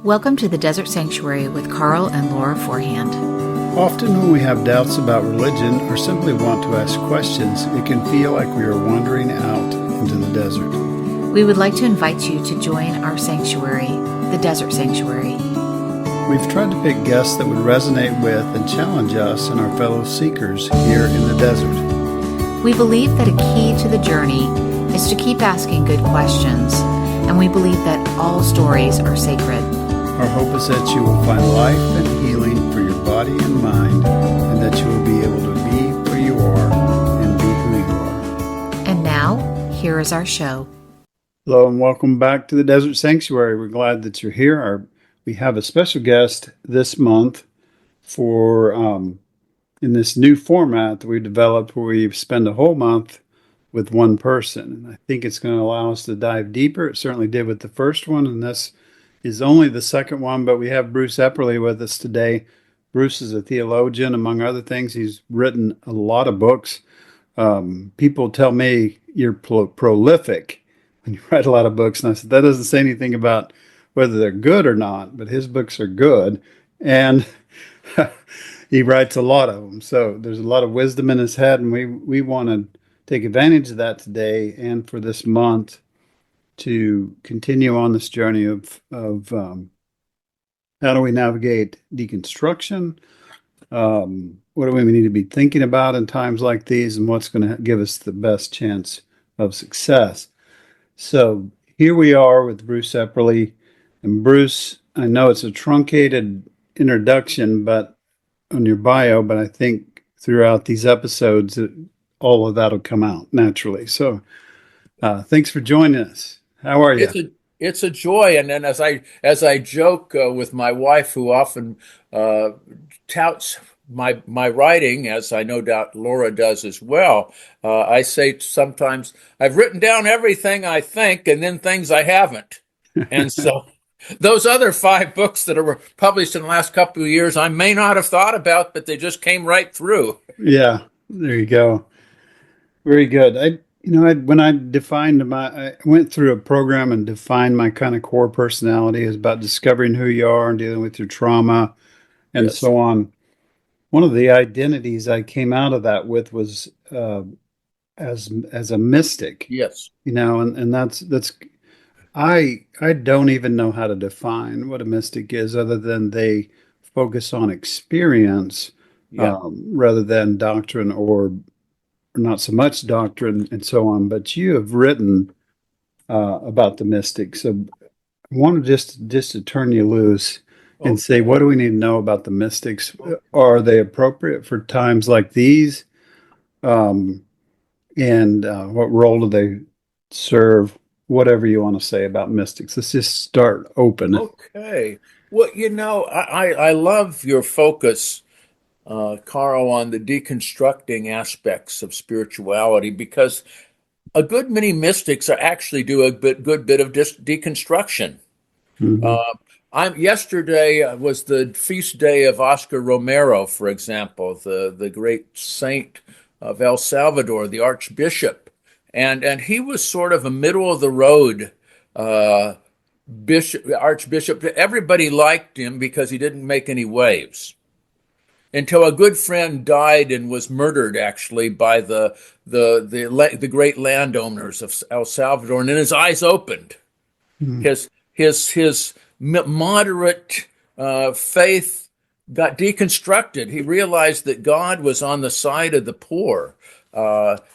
Welcome to the Desert Sanctuary with Carl and Laura Forehand. Often when we have doubts about religion or simply want to ask questions, it can feel like we are wandering out into the desert. We would like to invite you to join our sanctuary, the Desert Sanctuary. We've tried to pick guests that would resonate with and challenge us and our fellow seekers here in the desert. We believe that a key to the journey is to keep asking good questions, and we believe that all stories are sacred. Our hope is that you will find life and healing for your body and mind, and that you will be able to be where you are and be who you are. And now, here is our show. Hello and welcome back to the Desert Sanctuary. We're glad that you're here. We have a special guest this month for in this new format that we developed where we spend a whole month with one person. And I think it's going to allow us to dive deeper. It certainly did with the first one, and this is only the second one, but we have Bruce Epperly with us today. Bruce is a theologian, among other things. He's written a lot of books. People tell me you're prolific when you write a lot of books, and I said, that doesn't say anything about whether they're good or not, but his books are good, and he writes a lot of them. So there's a lot of wisdom in his head, and we want to take advantage of that today and for this month to continue on this journey of how do we navigate deconstruction, what do we need to be thinking about in times like these, and what's going to give us the best chance of success. So here we are with Bruce Epperly. And Bruce, I know it's a truncated introduction but on your bio, but I think throughout these episodes, all of that will come out naturally. So thanks for joining us. How are you? It's a joy, and then as I joke with my wife, who often touts my writing, as I no doubt Laura does as well, I say sometimes I've written down everything I think, and then things I haven't, and so those other 5 books that were published in the last couple of years, I may not have thought about, but they just came right through. Yeah, there you go. Very good. When I went through a program and defined my kind of core personality is about discovering who you are and dealing with your trauma and Yes. so on. One of the identities I came out of that with was as a mystic. Yes. And that's I don't even know how to define what a mystic is, other than they focus on experience rather than doctrine or not so much doctrine and so on. But you have written about the mystics. So I wanted just to turn you loose and say, what do we need to know about the mystics? Are they appropriate for times like these? And what role do they serve? Whatever you want to say about mystics. Let's just start open. Okay. Well, I love your focus, Carl, on the deconstructing aspects of spirituality, because a good many mystics actually do a good bit of deconstruction. Mm-hmm. Yesterday was the feast day of Oscar Romero, for example, the great saint of El Salvador, the Archbishop, and he was sort of a middle of the road Archbishop. Everybody liked him because he didn't make any waves, until a good friend died and was murdered, actually, by the great landowners of El Salvador, and then his eyes opened. Mm. His moderate faith got deconstructed. He realized that God was on the side of the poor.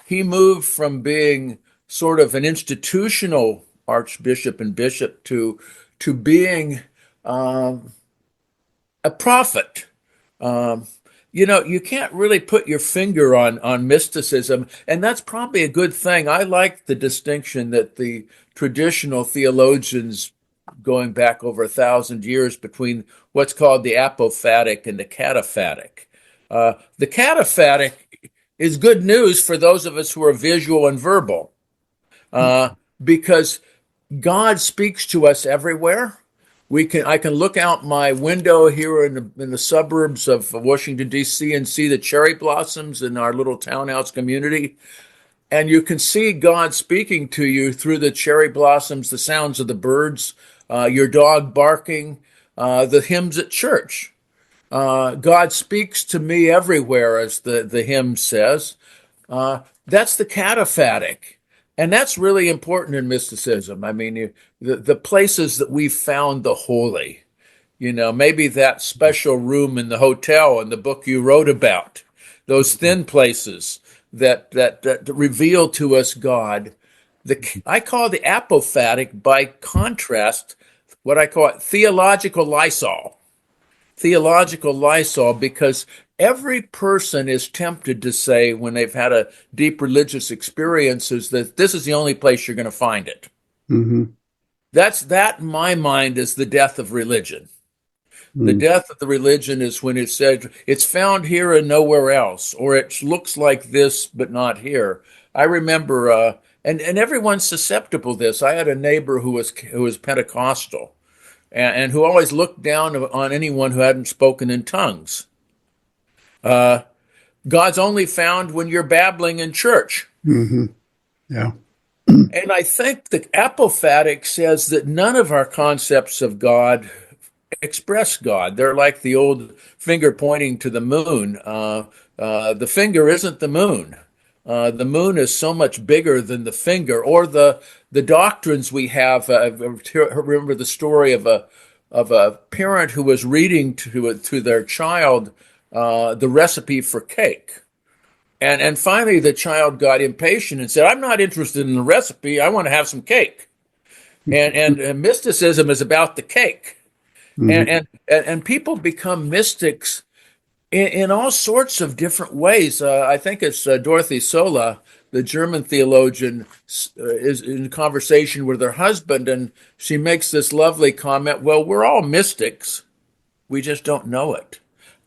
He moved from being sort of an institutional archbishop and bishop to being a prophet. You can't really put your finger on mysticism, and that's probably a good thing. I like the distinction that the traditional theologians, going back over 1,000 years, between what's called the apophatic and the cataphatic. The cataphatic is good news for those of us who are visual and verbal, because God speaks to us everywhere. I can look out my window here in the suburbs of Washington, D.C. and see the cherry blossoms in our little townhouse community. And you can see God speaking to you through the cherry blossoms, the sounds of the birds, your dog barking, the hymns at church. God speaks to me everywhere, as the hymn says. That's the cataphatic. And that's really important in mysticism. I mean, the places that we've found the holy, maybe that special room in the hotel in the book you wrote about, those thin places that reveal to us God. I call the apophatic, by contrast, what I call it theological Lysol. Theological Lysol, because every person is tempted to say, when they've had a deep religious experiences, that this is the only place you're going to find it. Mm-hmm. That in my mind is the death of religion. The death of the religion is when it said it's found here and nowhere else, or it looks like this but not here. I remember, and everyone's susceptible to this. I had a neighbor who was Pentecostal, and who always looked down on anyone who hadn't spoken in tongues. God's only found when you're babbling in church. Mm-hmm. Yeah. And I think the apophatic says that none of our concepts of God express God. They're like the old finger pointing to the moon. The finger isn't the moon. The moon is so much bigger than the finger. Or the doctrines we have. I remember the story of a parent who was reading to their child the recipe for cake. And finally the child got impatient and said, "I'm not interested in the recipe. I want to have some cake." And mysticism is about the cake. Mm-hmm. And people become mystics in all sorts of different ways. I think it's Dorothy Sola, the German theologian, is in conversation with her husband, and she makes this lovely comment, well, we're all mystics. We just don't know it.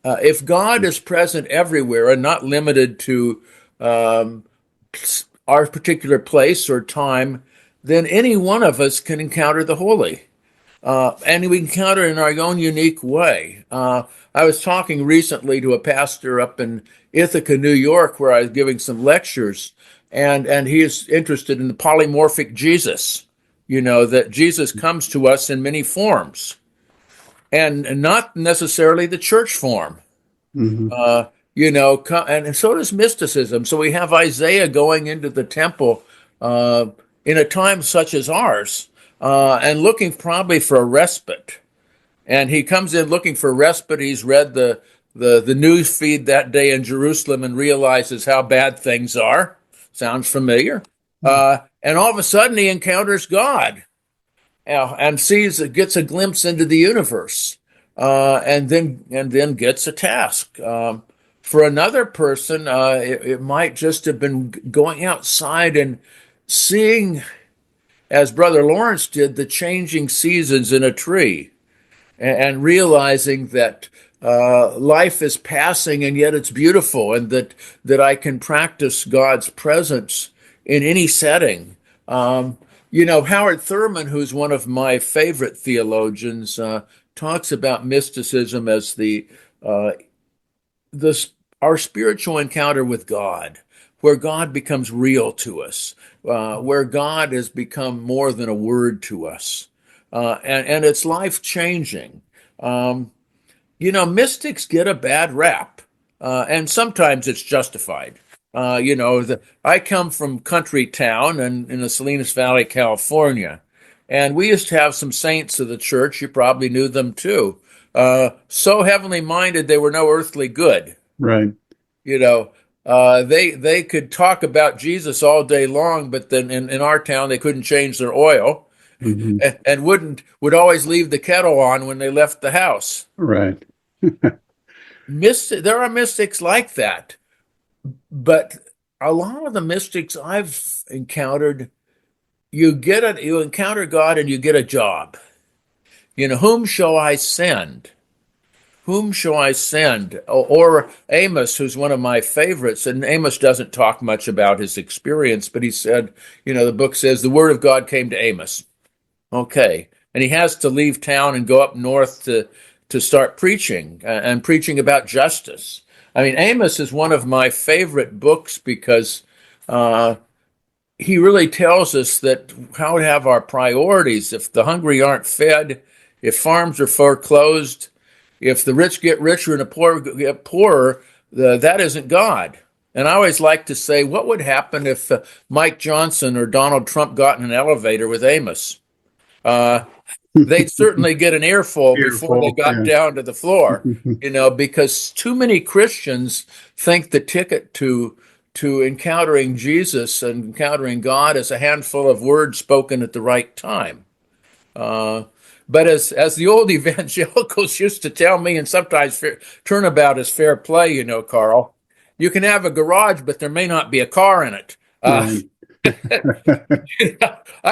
If God is present everywhere and not limited to our particular place or time, then any one of us can encounter the holy. And we encounter it in our own unique way. I was talking recently to a pastor up in Ithaca, New York, where I was giving some lectures, and he is interested in the polymorphic Jesus, that Jesus comes to us in many forms, and not necessarily the church form. Mm-hmm. And so does mysticism. So we have Isaiah going into the temple in a time such as ours, and looking probably for a respite. And he comes in looking for a respite. He's read the news feed that day in Jerusalem and realizes how bad things are. Sounds familiar. And all of a sudden he encounters God, and gets a glimpse into the universe, and then gets a task. For another person, it might just have been going outside and seeing, as Brother Lawrence did, the changing seasons in a tree, and realizing that life is passing and yet it's beautiful, and that I can practice God's presence in any setting. Howard Thurman, who's one of my favorite theologians, talks about mysticism as our spiritual encounter with God, where God becomes real to us, where God has become more than a word to us, and it's life-changing. Mystics get a bad rap, and sometimes it's justified. I come from country town and in the Salinas Valley, California, and we used to have some saints of the church. You probably knew them too. So heavenly minded, they were no earthly good. Right. They could talk about Jesus all day long, but then in our town they couldn't change their oil, mm-hmm. and would always leave the kettle on when they left the house. Right. There are mystics like that, but a lot of the mystics I've encountered, you encounter God and you get a job. Whom shall I send? Whom shall I send? Or Amos, who's one of my favorites, and Amos doesn't talk much about his experience, but he said, the book says the word of God came to Amos. Okay. And he has to leave town and go up north to start preaching, and preaching about justice. I mean, Amos is one of my favorite books because he really tells us that how to have our priorities. If the hungry aren't fed, if farms are foreclosed, if the rich get richer and the poor get poorer, that isn't God. And I always like to say, what would happen if Mike Johnson or Donald Trump got in an elevator with Amos? They'd certainly get an earful before they got down to the floor, because too many Christians think the ticket to encountering Jesus and encountering God is a handful of words spoken at the right time. But as the old evangelicals used to tell me, and sometimes turnabout is fair play, Carl, you can have a garage, but there may not be a car in it. I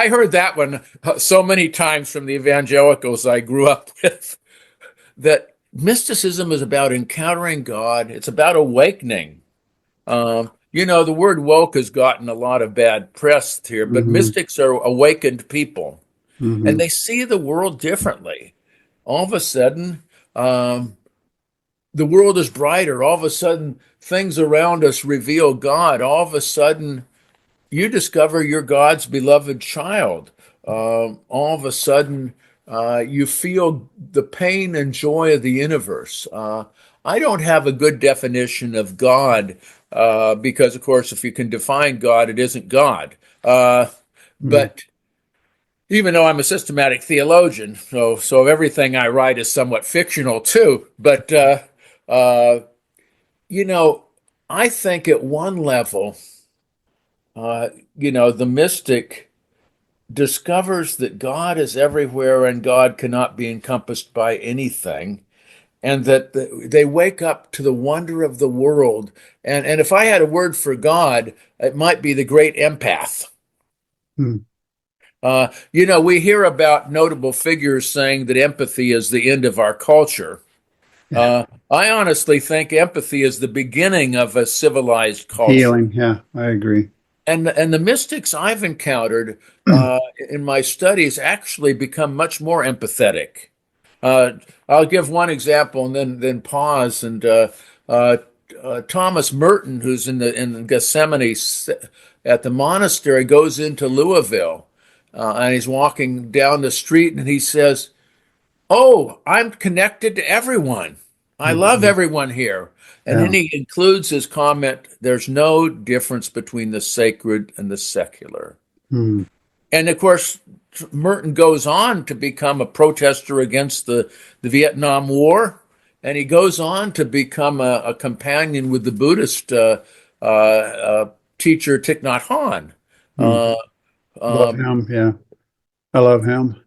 heard that one so many times from the evangelicals I grew up with, that mysticism is about encountering God. It's about awakening. The word woke has gotten a lot of bad press here, but mystics are awakened people, and they see the world differently. All of a sudden, the world is brighter. All of a sudden, things around us reveal God. All of a sudden, you discover you're God's beloved child. All of a sudden, you feel the pain and joy of the universe. I don't have a good definition of God because, of course, if you can define God, it isn't God. But even though I'm a systematic theologian, so everything I write is somewhat fictional too. But I think at one level, the mystic discovers that God is everywhere and God cannot be encompassed by anything, and that they wake up to the wonder of the world. And if I had a word for God, it might be the great empath. We hear about notable figures saying that empathy is the end of our culture. I honestly think empathy is the beginning of a civilized culture. Healing, yeah, I agree. And the mystics I've encountered in my studies actually become much more empathetic. I'll give one example and then pause. And Thomas Merton, who's in Gethsemane at the monastery, goes into Louisville, and he's walking down the street, and he says, "Oh, I'm connected to everyone. I love everyone here." And then he includes his comment, "There's no difference between the sacred and the secular." And of course, Merton goes on to become a protester against the Vietnam War, and he goes on to become a companion with the Buddhist teacher Thich Nhat Hanh. Love him, yeah. I love him.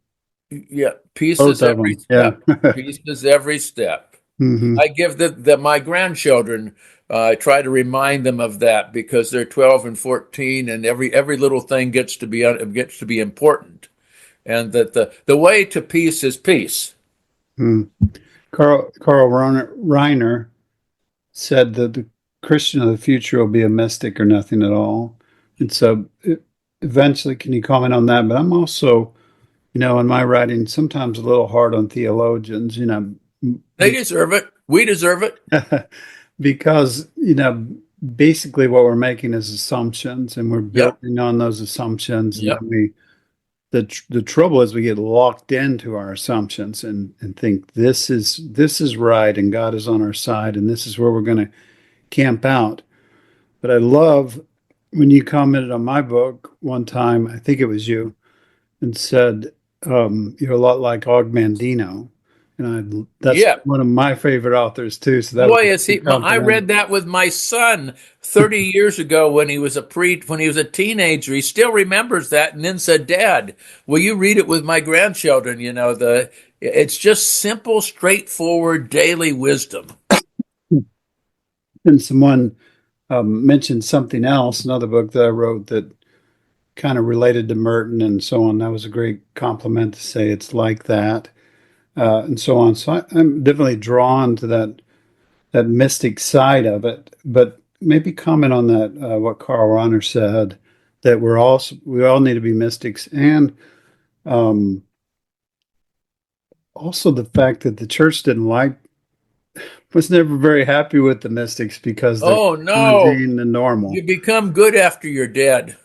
Yeah, peace Both is every step. Yeah. Peace is every step. I give my grandchildren, I try to remind them of that because they're 12 and 14, and every little thing gets to be important, and that the way to peace is peace. Carl Reiner said that the Christian of the future will be a mystic or nothing at all. And so eventually, can you comment on that? But I'm also, in my writing, sometimes a little hard on theologians, They deserve it. We deserve it. Because, basically what we're making is assumptions, and we're building on those assumptions. And the trouble is we get locked into our assumptions and think this is right and God is on our side and this is where we're going to camp out. But I love when you commented on my book one time, I think it was you, and said, you're a lot like Og Mandino. And that's one of my favorite authors too. So that boy, is he! I read that with my son 30 years ago when he was a teenager. He still remembers that, and then said, "Dad, will you read it with my grandchildren?" It's just simple, straightforward daily wisdom. And someone mentioned something else, another book that I wrote that kind of related to Merton and so on. That was a great compliment to say it's like that. And so on. So I'm definitely drawn to that mystic side of it. But maybe comment on that, what Carl Reiner said, that we all need to be mystics, and also the fact that the church was never very happy with the mystics because they're mundane and normal. You become good after you're dead.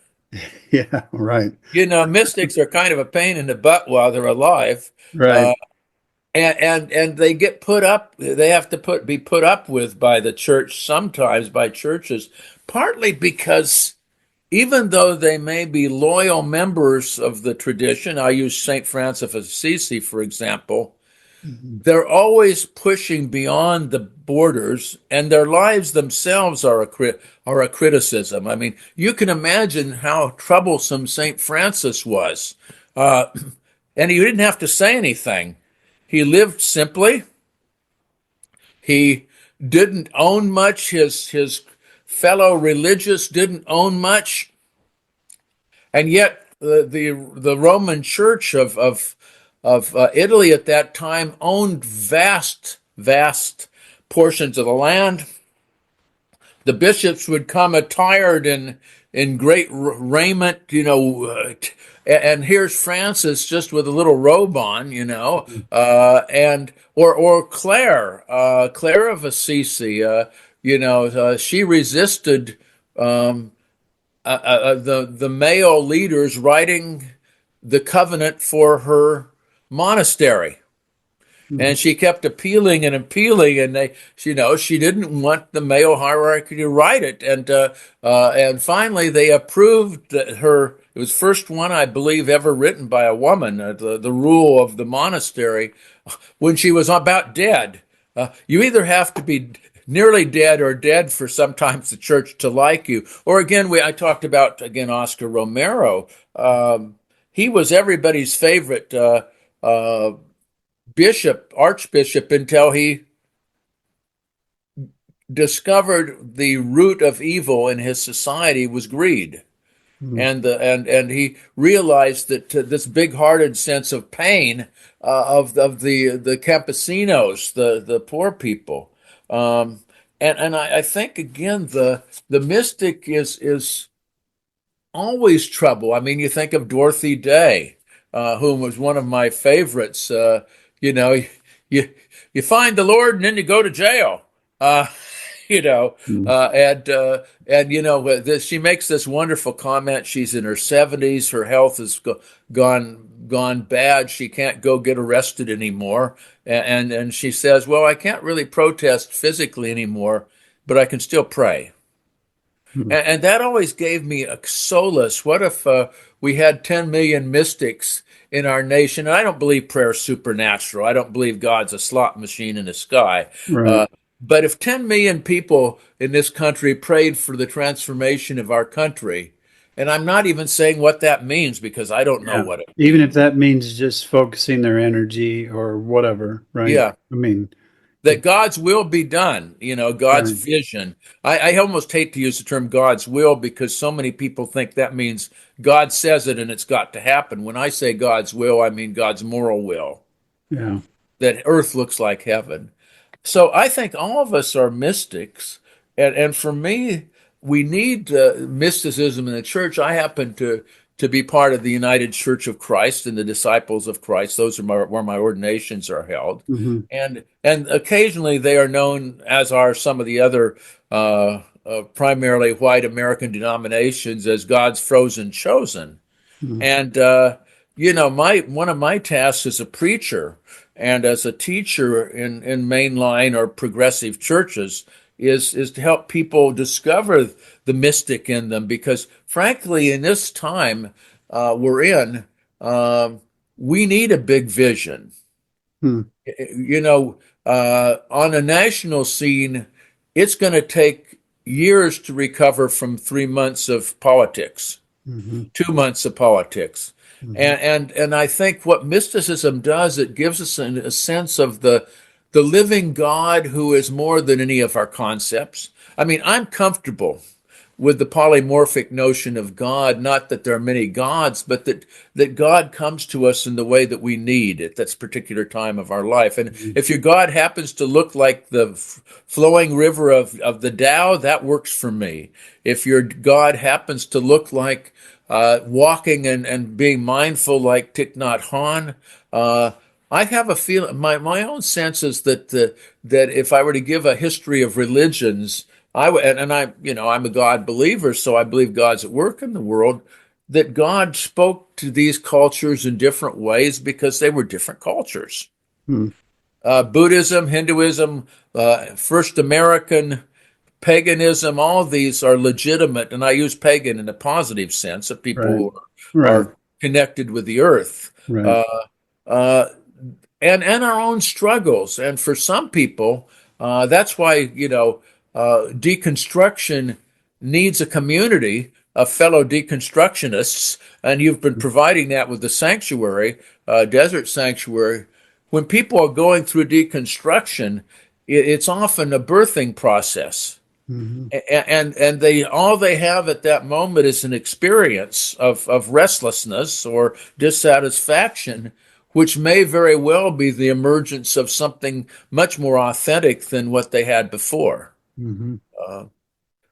Yeah, right. Mystics are kind of a pain in the butt while they're alive. Right. Uh, and they get put up, they have to be put up with by the church, sometimes by churches, partly because even though they may be loyal members of the tradition, I use St. Francis of Assisi, for example, Mhm. they're always pushing beyond the borders, and their lives themselves are a criticism. I mean, you can imagine how troublesome St. Francis was. Uh, and he didn't have to say anything. He lived simply. He didn't own much. His fellow religious didn't own much. And yet, the Roman Church of Italy at that time owned vast portions of the land. The bishops would come attired in great raiment, and here's Francis just with a little robe on, and or Clare, Clare of Assisi, she resisted the male leaders writing the covenant for her monastery. Mhm. And she kept appealing and appealing, and she didn't want the male hierarchy to write it, and finally they approved her. It was the first one, I believe, ever written by a woman. The rule of the monastery, when she was about dead. You either have to be nearly dead or dead for sometimes the church to like you. Or again, I talked about again Oscar Romero. He was everybody's favorite. Archbishop, until he discovered the root of evil in his society was greed, Mhm. and he realized that this big-hearted sense of pain of the campesinos, the poor people, and I think again the mystic is always trouble. I mean, you think of Dorothy Day, whom was one of my favorites. You know, you you find the Lord and then you go to jail. Uh, you know, Mhm. and she makes this wonderful comment. She's in her 70s. Her health has gone bad. She can't go get arrested anymore. And she says, "Well, I can't really protest physically anymore, but I can still pray." Mhm. And that always gave me a solace. What if we had 10 million mystics in our nation? And I don't believe prayer's supernatural. I don't believe God's a slot machine in the sky. Right. Uh, but if 10 million people in this country prayed for the transformation of our country, and I'm not even saying what that means because I don't know Yeah. what it Even if means. that means just focusing their energy or whatever, right? Yeah. I mean, That God's will be done, God's right. vision. I almost hate to use the term God's will because so many people think that means God says it and it's got to happen. When I say God's will, I mean God's moral will, Yeah. that earth looks like heaven. So I think all of us are mystics. And for me, we need mysticism in the church. I happen to be part of the United Church of Christ and the Disciples of Christ. Those are where my ordinations are held. Hmm. And occasionally they are known, as are some of the other primarily white American denominations, as God's frozen chosen. Hmm. And my one of my tasks as a preacher and as a teacher in mainline or progressive churches is to help people discover the mystic in them, because frankly, in this time we're in, we need a big vision. Hmm. On a national scene, it's going to take years to recover from 3 months of politics, Hmm. 2 months of politics. Hmm. And I think what mysticism does, it gives us a sense of the living God who is more than any of our concepts. I mean, I'm comfortable with the polymorphic notion of God, not that there are many gods, but that God comes to us in the way that we need at this particular time of our life. And Hmm. if your God happens to look like the flowing river of the Tao, that works for me. If your God happens to look like walking and being mindful like Thich Nhat Hanh, I have a feeling. My own sense is that if I were to give a history of religions, I would, and I'm a God believer, so I believe God's at work in the world. that God spoke to these cultures in different ways because they were different cultures. Hmm. Buddhism, Hinduism, First American, paganism, all these are legitimate, and I use pagan in a positive sense of people Right. who Right. are connected with the earth, Right. uh, and our own struggles. And for some people, that's why deconstruction needs a community of fellow deconstructionists, and you've been providing that with the sanctuary, Desert Sanctuary. When people are going through deconstruction, it's often a birthing process. Mm-hmm. And they all they have at that moment is an experience of restlessness or dissatisfaction, which may very well be the emergence of something much more authentic than what they had before. Mm-hmm.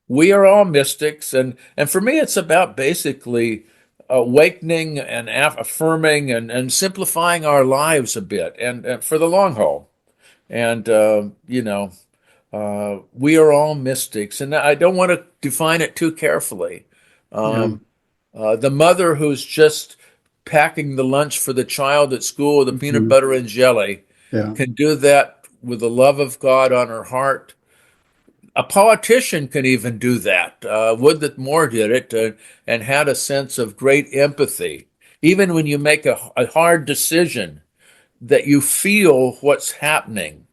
We are all mystics, and for me, it's about basically awakening and affirming and simplifying our lives a bit, and for the long haul. And we are all mystics, and I don't want to define it too carefully. Yeah. The mother who's just packing the lunch for the child at school, the peanut Mhm. butter and jelly, Yeah. can do that with the love of God on her heart. A politician can even do that. Would that more did it, and had a sense of great empathy. Even when you make a hard decision, that you feel what's happening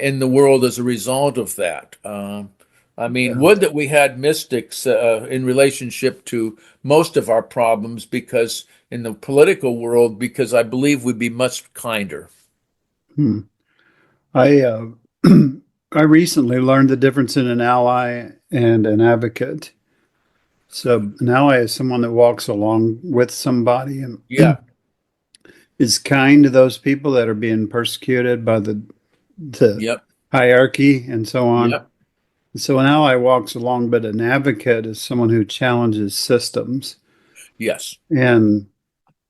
in the world as a result of that. Yeah. Would that we had mystics in relationship to most of our problems, because in the political world, because I believe we'd be much kinder. Hmm. I I recently learned the difference in an ally and an advocate. So an ally is someone that walks along with somebody and Yeah, is kind to those people that are being persecuted by the yep, hierarchy and so on. yep, So an ally walks along, but an advocate is someone who challenges systems. yes, And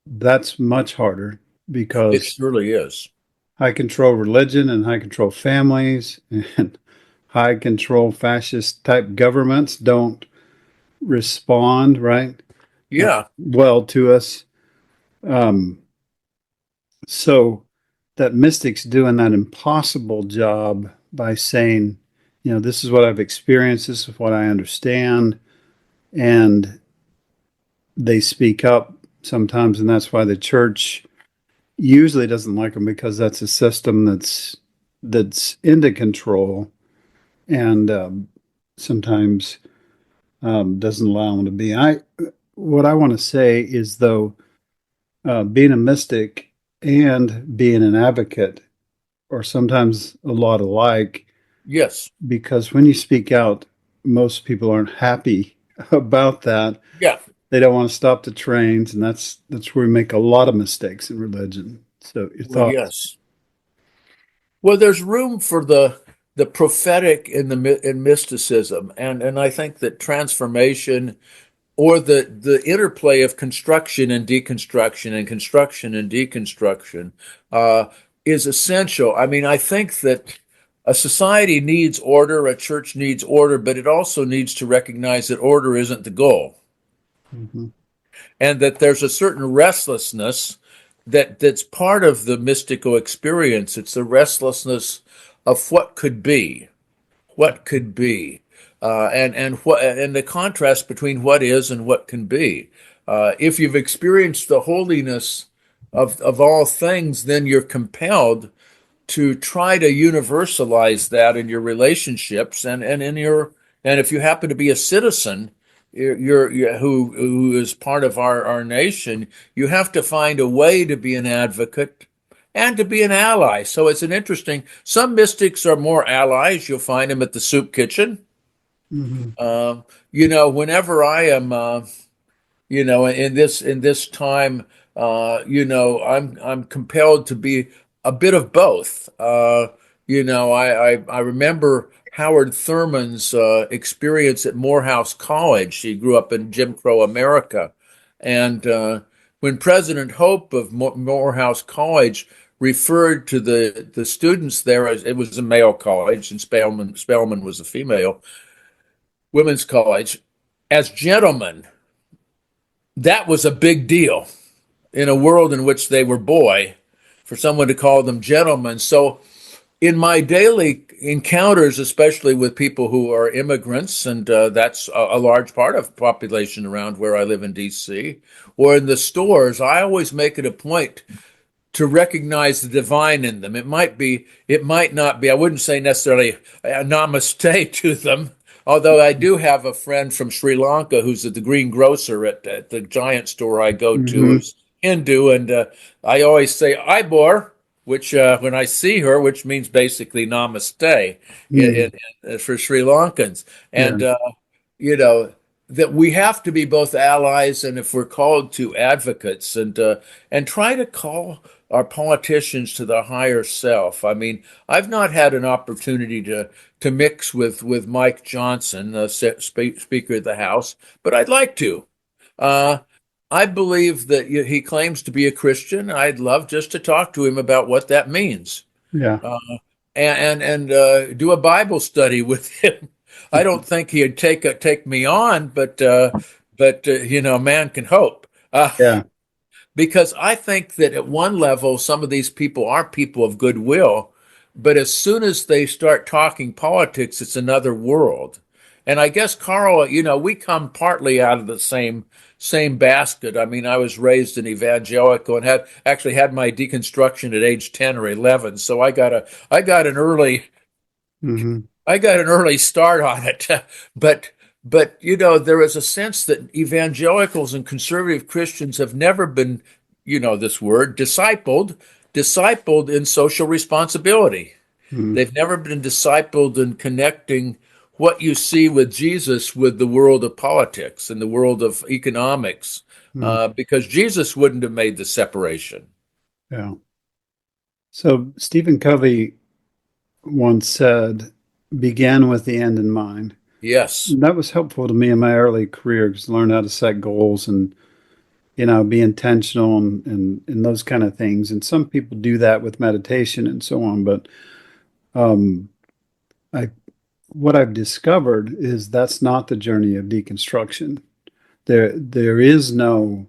that's much harder it because surely is. high control religion and high control families and high control fascist type governments don't respond right Yeah, well to us. Um, so that mystic's doing that impossible job by saying, this is what I've experienced, this is what I understand, and they speak up sometimes, and that's why the church usually doesn't like them, because that's a system that's into control and sometimes doesn't allow them to be. What I want to say is, though, being a mystic and being an advocate are sometimes a lot alike, yes, because when you speak out, most people aren't happy about that. yeah. They don't want to stop the trains, and that's where we make a lot of mistakes in religion. So your Well, thoughts? yes. Well, there's room for the prophetic in mysticism, and I think that transformation, or the interplay of construction and deconstruction and construction and deconstruction, is essential. I think that a society needs order, a church needs order, but it also needs to recognize that order isn't the goal, Mhm. and that there's a certain restlessness that's part of the mystical experience. It's the restlessness of what could be, what could be, and the contrast between what is and what can be. If you've experienced the holiness of all things, then you're compelled to try to universalize that in your relationships, and if you happen to be a citizen, who is part of our nation, you have to find a way to be an advocate and to be an ally. So it's an interesting. Some mystics are more allies. You'll find them at the soup kitchen. Mhm. Whenever I am, in this time, I'm compelled to be a bit of both. I remember Howard Thurman's experience at Morehouse College. He grew up in Jim Crow America, and when President Hope of Morehouse College referred to the students there, as it was a male college and Spelman was a female women's college, as gentlemen, that was a big deal in a world in which they were boy, for someone to call them gentlemen. So in my daily encounters, especially with people who are immigrants, and that's a large part of the population around where I live in DC, or in the stores, I always make it a point to recognize the divine in them. It might be, it might not be. I wouldn't say necessarily a namaste to them, although I do have a friend from Sri Lanka who's at the greengrocer at the giant store I go to, Mm-hmm. who's Hindu, and I always say Ibor, which when I see her, which means basically namaste for Sri Lankans. And, Yeah. you know, that we have to be both allies and, if we're called to, advocates, and try to call our politicians to the higher self. I mean, I've not had an opportunity to mix with Mike Johnson, the Speaker of the House, but I'd like to. Uh, I believe that he claims to be a Christian. I'd love just to talk to him about what that means, Yeah. and do a Bible study with him. I don't think he'd take me on, but man can hope. Yeah. Because I think that at one level, some of these people are people of goodwill, but as soon as they start talking politics, it's another world. And I guess, Carl, we come partly out of the same basket. I mean, I was raised an evangelical and had my deconstruction at age 10 or 11, so I got an early Mm-hmm. start on it. but there is a sense that evangelicals and conservative Christians have never been, this word, discipled in social responsibility. Mm-hmm. They've never been discipled in connecting what you see with Jesus with the world of politics and the world of economics, because Jesus wouldn't have made the separation. Yeah. So Stephen Covey once said, "Began with the end in mind." Yes. And that was helpful to me in my early career, because I learned how to set goals and be intentional and those kind of things. And some people do that with meditation and so on. But I what I've discovered is that's not the journey of deconstruction. There is no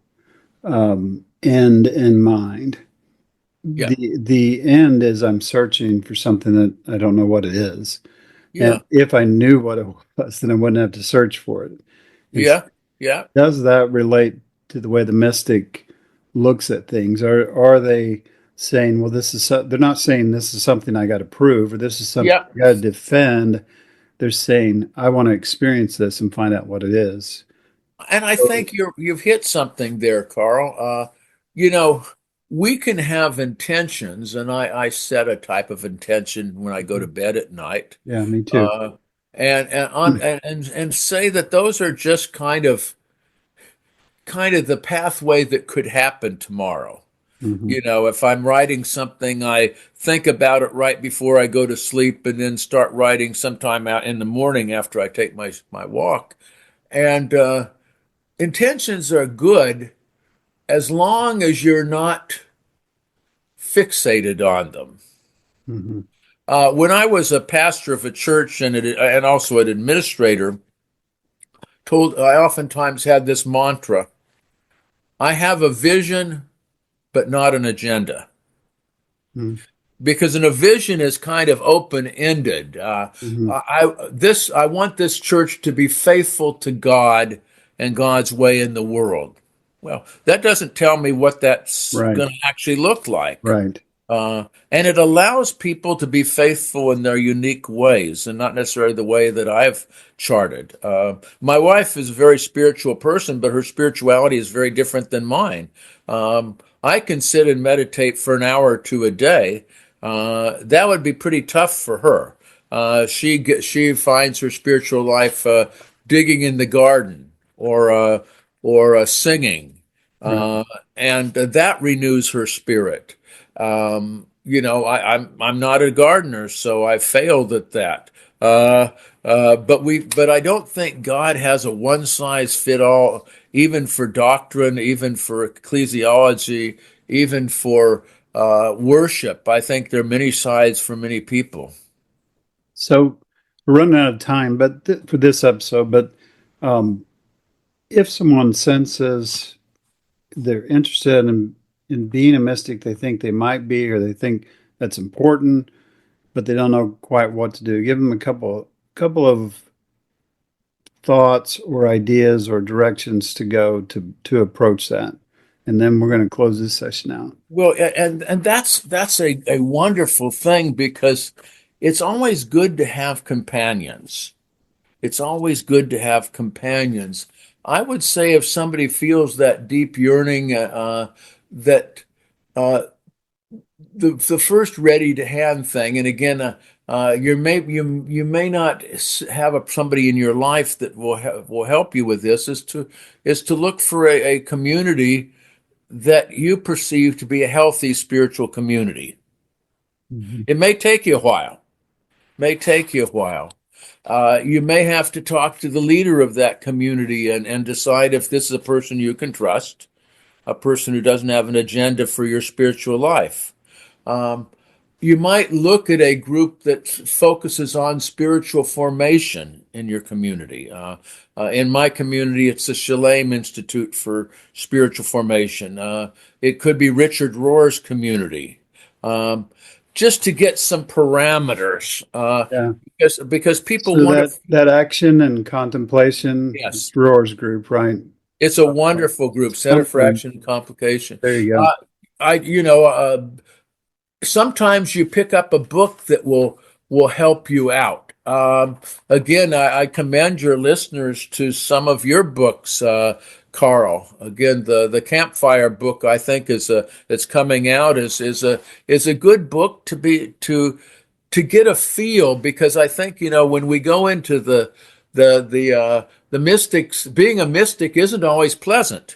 end in mind. Yeah. The end is I'm searching for something that I don't know what it is. Yeah. And if I knew what it was, then I wouldn't have to search for it. And Yeah. Yeah. does that relate to the way the mystic looks at things? Or are they saying, well, they're not saying this is something I got to prove, or this is something Yeah. I got to defend. They're saying, I want to experience this and find out what it is. And I think you've hit something there, Carl. We can have intentions, and I set a type of intention when I go to bed at night, Yeah, me too. and say that those are just kind of the pathway that could happen tomorrow. Mm-hmm. If I'm writing something, I think about it right before I go to sleep, and then start writing sometime out in the morning after I take my walk. And intentions are good as long as you're not fixated on them. Mm-hmm. When I was a pastor of a church and also an administrator, I oftentimes had this mantra: I have a vision, but not an agenda. Mm-hmm. Because a vision is kind of open-ended. Mm-hmm. I want this church to be faithful to God and God's way in the world. Well, that doesn't tell me what that's Right. going to actually look like. Right. And it allows people to be faithful in their unique ways, and not necessarily the way that I've charted. My wife is a very spiritual person, but her spirituality is very different than mine. I can sit and meditate for an hour or two a day. That would be pretty tough for her. She finds her spiritual life digging in the garden or singing, and that renews her spirit. I'm not a gardener, so I failed at that. But I don't think God has a one size fit all, even for doctrine, even for ecclesiology, even for worship. I think there are many sides for many people. So we're running out of time, but for this episode, if someone senses they're interested in being a mystic. They think they might be, or they think that's important, but they don't know quite what to do. Give them a couple of thoughts or ideas or directions to go to approach that. And then we're going to close this session out. Well, and that's a wonderful thing, because it's always good to have companions. It's always good to have companions. I would say if somebody feels that deep yearning, that the first ready to hand thing, and again, you may not have somebody in your life that will help you with this, is to look for a community that you perceive to be a healthy spiritual community. Mm-hmm. It may take you a while. You may have to talk to the leader of that community and decide if this is a person you can trust, a person who doesn't have an agenda for your spiritual life. You might look at a group that focuses on spiritual formation in your community. In my community, it's the Shalem Institute for Spiritual Formation. It could be Richard Rohr's community. Just to get some parameters, because people want that action and contemplation. Yes, Rohr's group, right? It's a wonderful group, Center for Action and Complication. There you go. Sometimes you pick up a book that will help you out. Again, I commend your listeners to some of your books, Carl. Again, the Campfire book, I think, that's coming out is a good book to get a feel, because I think, when we go into the mystics, being a mystic isn't always pleasant.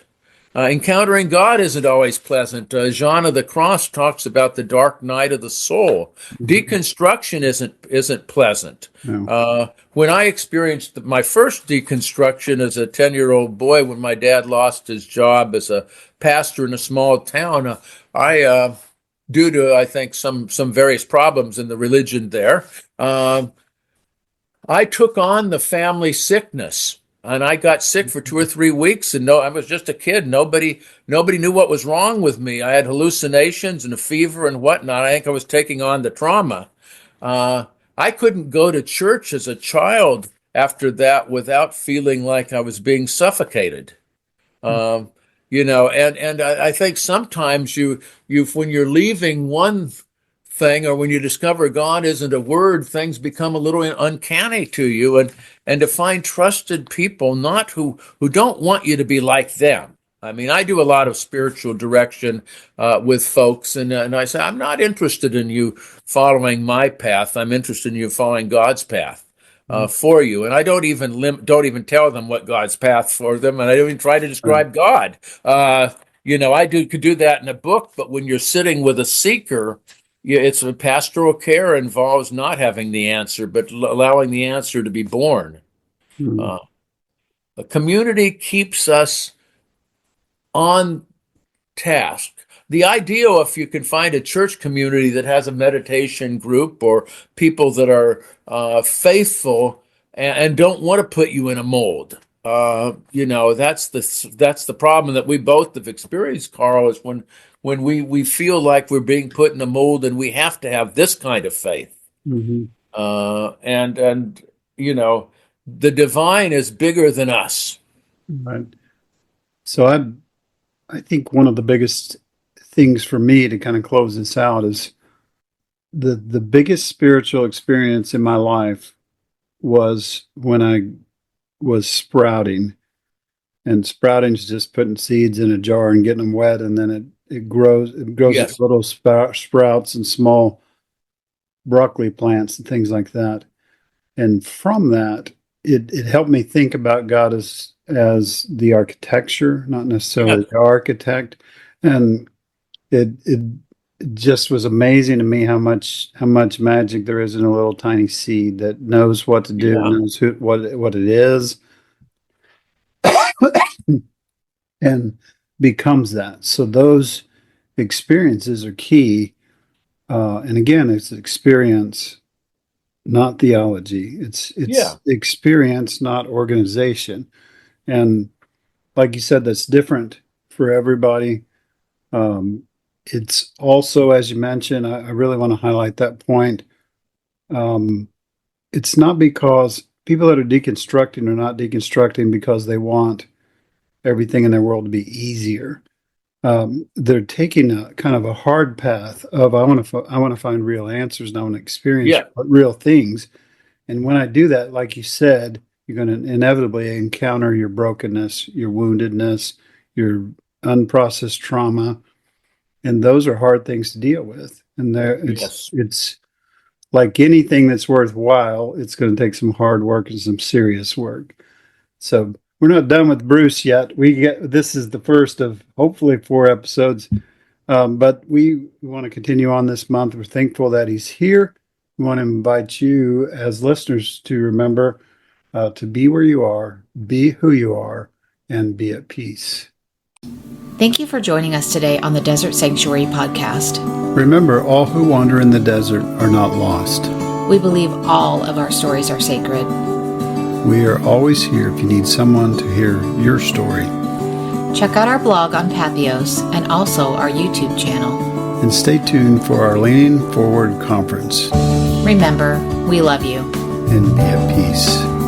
Encountering God isn't always pleasant. Jean of the Cross talks about the dark night of the soul. Deconstruction isn't pleasant. No. When I experienced my first deconstruction as a 10-year-old boy, when my dad lost his job as a pastor in a small town, I due to, I think, some various problems in the religion there, I took on the family sickness. And I got sick for 2 or 3 weeks, and I was just a kid. Nobody knew what was wrong with me. I had hallucinations and a fever and whatnot. I think I was taking on the trauma. I couldn't go to church as a child after that without feeling like I was being suffocated. And I think sometimes you when you're leaving one thing, or when you discover God isn't a word, things become a little uncanny to you, and to find trusted people, not who don't want you to be like them. I mean, I do a lot of spiritual direction with folks, and I say, I'm not interested in you following my path. I'm interested in you following God's path for you, and I don't even tell them what God's path for them, and I don't even try to describe God. I could do that in a book, but when you're sitting with a seeker, it's a pastoral care involves not having the answer, but allowing the answer to be born. A community keeps us on task. The ideal, if you can find a church community that has a meditation group or people that are faithful and don't want to put you in a mold. That's the problem that we both have experienced, Carl, is when we feel like we're being put in a mold and we have to have this kind of faith. Mm-hmm. And the divine is bigger than us. Right. So I think one of the biggest things for me to kind of close this out is the biggest spiritual experience in my life was when I was sprouting. And sprouting is just putting seeds in a jar and getting them wet, and then it grows Yes. into little sprouts and small broccoli plants and things like that. And from that, it helped me think about God as the architecture, not necessarily the architect. And it just was amazing to me how much magic there is in a little tiny seed that knows what to do, knows what it is, and becomes that. So those experiences are key. And again, it's experience, not theology. It's experience, not organization. And like you said, that's different for everybody. It's also, as you mentioned, I really want to highlight that point. It's not because people that are deconstructing are not deconstructing because they want everything in their world to be easier. They're taking a kind of a hard path of I want to find real answers and I want to experience real things. And when I do that, like you said, you're going to inevitably encounter your brokenness, your woundedness, your unprocessed trauma, and those are hard things to deal with. And it's like anything that's worthwhile, it's going to take some hard work and some serious work. So we're not done with Bruce yet. This is the first of hopefully 4 episodes, but we want to continue on this month. We're thankful that he's here. We want to invite you as listeners to remember to be where you are, be who you are, and be at peace. Thank you for joining us today on the Desert Sanctuary podcast. Remember, all who wander in the desert are not lost. We believe all of our stories are sacred. We are always here if you need someone to hear your story. Check out our blog on Pathos and also our YouTube channel. And stay tuned for our Leaning Forward conference. Remember, we love you. And be at peace.